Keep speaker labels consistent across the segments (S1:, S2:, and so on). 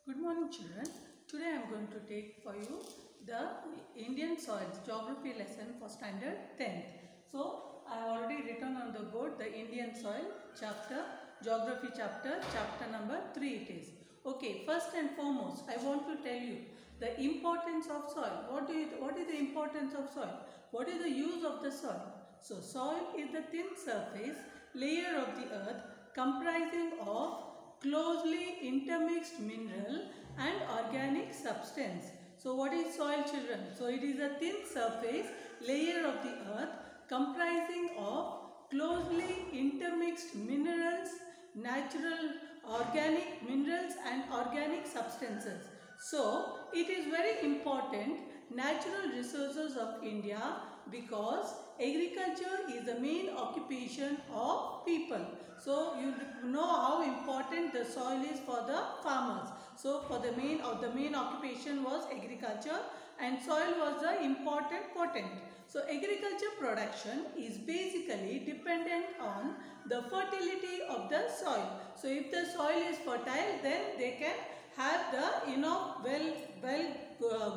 S1: Good morning, children. Today I am going to take for you the Indian soils geography lesson for standard 10th. So I have already written on the board the Indian soil chapter, geography chapter number 3 it is. Okay, first and foremost I want to tell you the importance of soil. What is the importance of soil? What is the use of the soil? So soil is the thin surface layer of the earth comprising of closely intermixed mineral and organic substance. So what is soil, children? So it is a thin surface layer of the earth comprising of closely intermixed minerals, natural organic minerals and organic substances. So it is very important natural resources of India because agriculture is the main occupation of people. So you know how important the soil is for the farmers. So for the main occupation was agriculture and soil was the important potent. So agriculture production is basically dependent on the fertility of the soil. So if the soil is fertile, then they can have the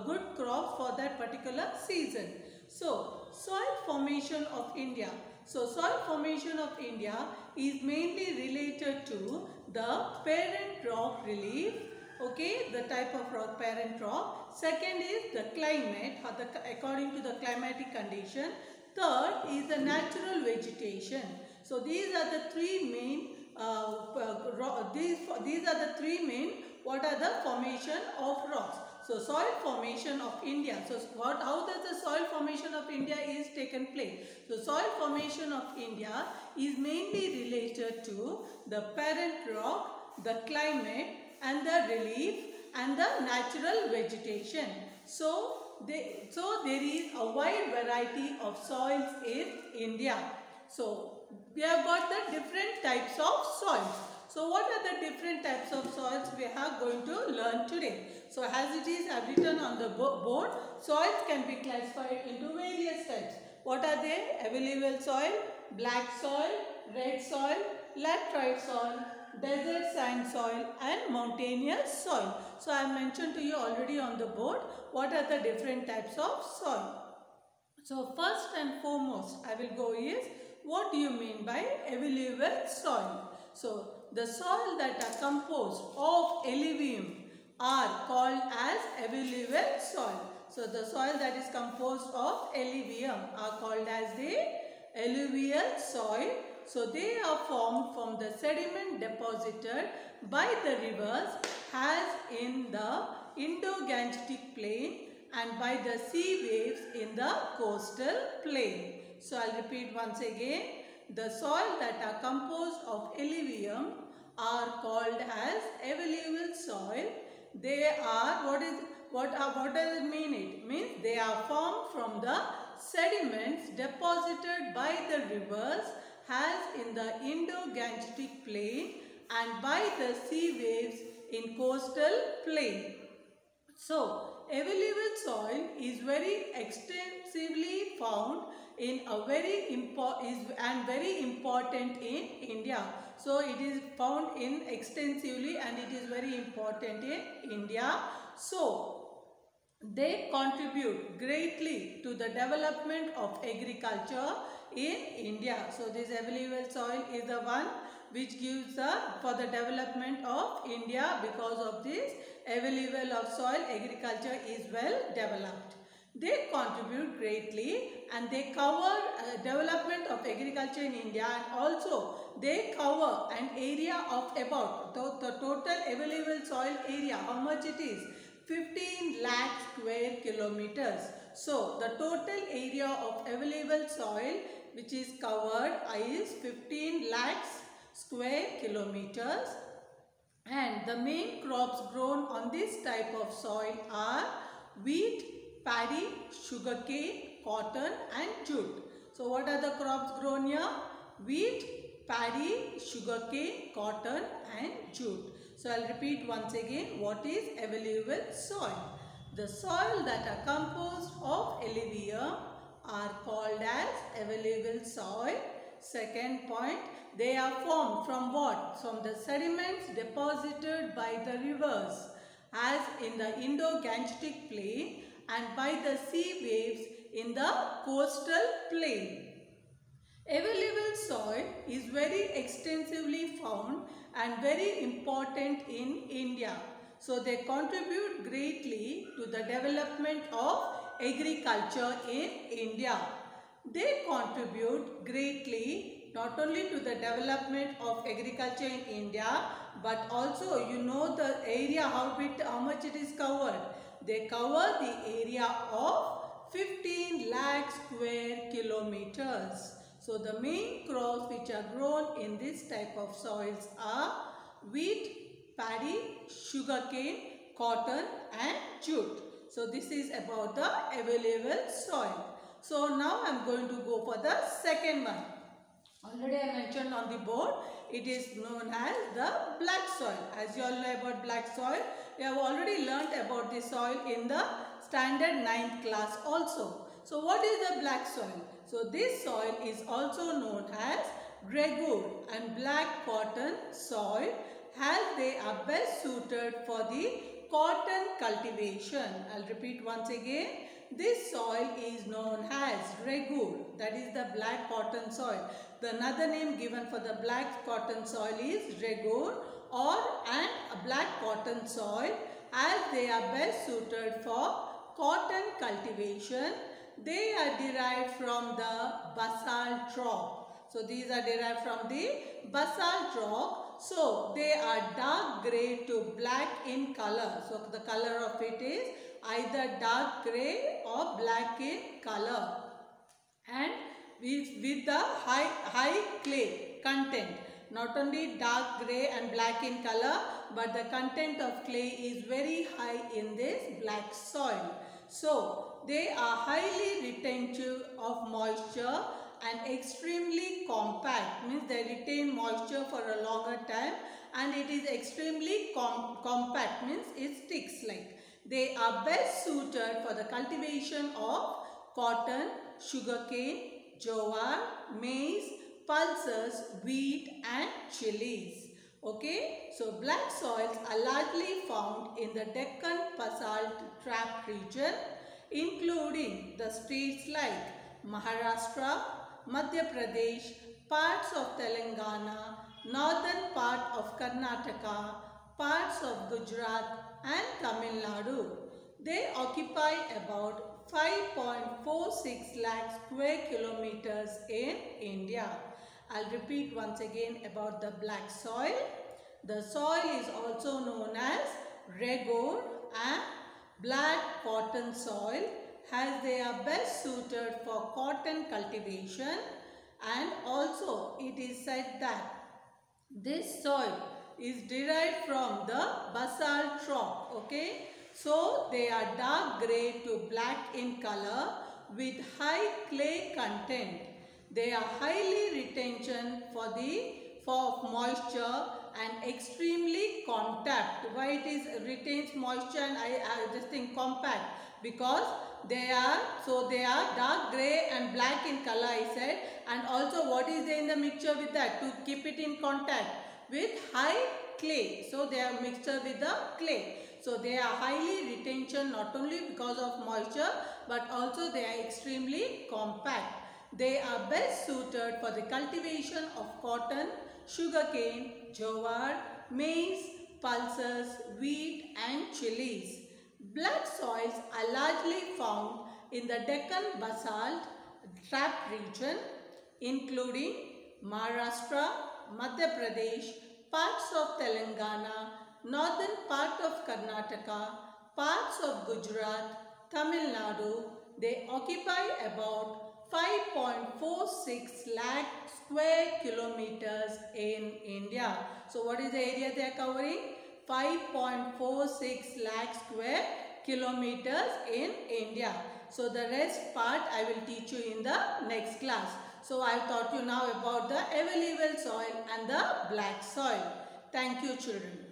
S1: good crop for that particular season. So soil formation of India. So soil formation of India is mainly related to the parent rock relief. Okay, the type of rock, parent rock. Second is the climate, according to the climatic condition. Third is the natural vegetation. So these are the three main. These are the three main. What are the formation of rocks? So soil formation of India. So how does the soil formation of India is taken place? So soil formation of India is mainly related to the parent rock, the climate and the relief and the natural vegetation. So there is a wide variety of soils in India. So we have got the different types of soils. So what are the different types of soils we are going to learn today? So as it is written on the board, soils can be classified into various types. What are they? Alluvial soil, black soil, red soil, laterite soil, desert sand soil and mountainous soil. So I mentioned to you already on the board what are the different types of soil. So first and foremost I will go is what do you mean by alluvial soil? So the soil that are composed of alluvium are called as alluvial soil. So the soil that is composed of alluvium are called as the alluvial soil. So they are formed from the sediment deposited by the rivers as in the Indo-Gangetic plain and by the sea waves in the coastal plain. So I'll repeat once again. The soil that are composed of alluvium are called as alluvial soil. They are what does it mean? It means they are formed from the sediments deposited by the rivers as in the Indo-Gangetic plain and by the sea waves in coastal plain. So alluvial soil is very extensively found in a very important in India. So it is found in extensively and it is very important in India. So they contribute greatly to the development of agriculture in India. So this alluvial soil is the one which gives for the development of India. Because of this alluvial of soil, agriculture is well developed. They contribute greatly and they cover development of agriculture in India, and also they cover an area of about the total alluvial soil area. How much it is? 15 lakh square kilometers. So the total area of alluvial soil which is covered is 15 lakhs square kilometers. And the main crops grown on this type of soil are wheat, paddy, sugarcane, cotton and jute. So what are the crops grown here? Wheat, paddy, sugarcane, cotton and jute. So I'll repeat once again what is alluvial soil. The soil that are composed of alluvium are called as alluvial soil. Second point, they are formed from what? From the sediments deposited by the rivers as in the Indo-Gangetic Plain and by the sea waves in the coastal plain. Available soil is very extensively found and very important in India. So they contribute greatly to the development of agriculture in India. They contribute greatly not only to the development of agriculture in India, but also you know the area how much it is covered. They cover the area of 15 lakh square kilometers. So the main crops which are grown in this type of soils are wheat, paddy, sugarcane, cotton and jute. So this is about the available soil. So now I am going to go for the second one. Already I mentioned on the board, it is known as the black soil. As you all know about black soil, you have already learnt about the soil in the standard 9th class also. So what is the black soil? So this soil is also known as regur and black cotton soil, as they are best suited for the cotton cultivation. I'll repeat once again. This soil is known as regur, that is the black cotton soil. The another name given for the black cotton soil is regur and a black cotton soil, as they are best suited for cotton cultivation. They are derived from the basalt rock. So these are derived from the basalt rock. So they are dark grey to black in color. So the color of it is either dark grey or black in color, and with the high clay content. Not only dark grey and black in color, but the content of clay is very high in this black soil. So they are highly retentive of moisture and extremely compact, means they retain moisture for a longer time, and it is extremely compact, means it sticks like. They are best suited for the cultivation of cotton, sugarcane, jowar, maize, pulses, wheat and chilies. Okay, so black soils are largely found in the Deccan Basalt Trap region, including the states like Maharashtra, Madhya Pradesh, parts of Telangana, northern part of Karnataka, parts of Gujarat and Tamil Nadu. They occupy about 5.46 lakh square kilometers in India. I'll repeat once again about the black soil. The soil is also known as regur and black cotton soil, as they are best suited for cotton cultivation, and also it is said that this soil is derived from the basalt rock. Okay, so they are dark grey to black in color with high clay content. They are highly retention for moisture and extremely compact. Why it is retains moisture and this thing compact? Because they are dark grey and black in color, I said, and also what is there in the mixture with that to keep it in contact with high clay. So they are mixture with the clay. So they are highly retention not only because of moisture, but also they are extremely compact. They are best suited for the cultivation of cotton, sugarcane, jowar, maize, pulses, wheat and chilies. Black soils are largely found in the Deccan Basalt Trap region, including Maharashtra, Madhya Pradesh, parts of Telangana, northern part of Karnataka, parts of Gujarat, Tamil Nadu. They occupy about 5.46 lakh square kilometers in India. So what is the area they are covering? 5.46 lakh square kilometers in India. So the rest part I will teach you in the next class. So I have taught you now about the available soil and the black soil. Thank you children.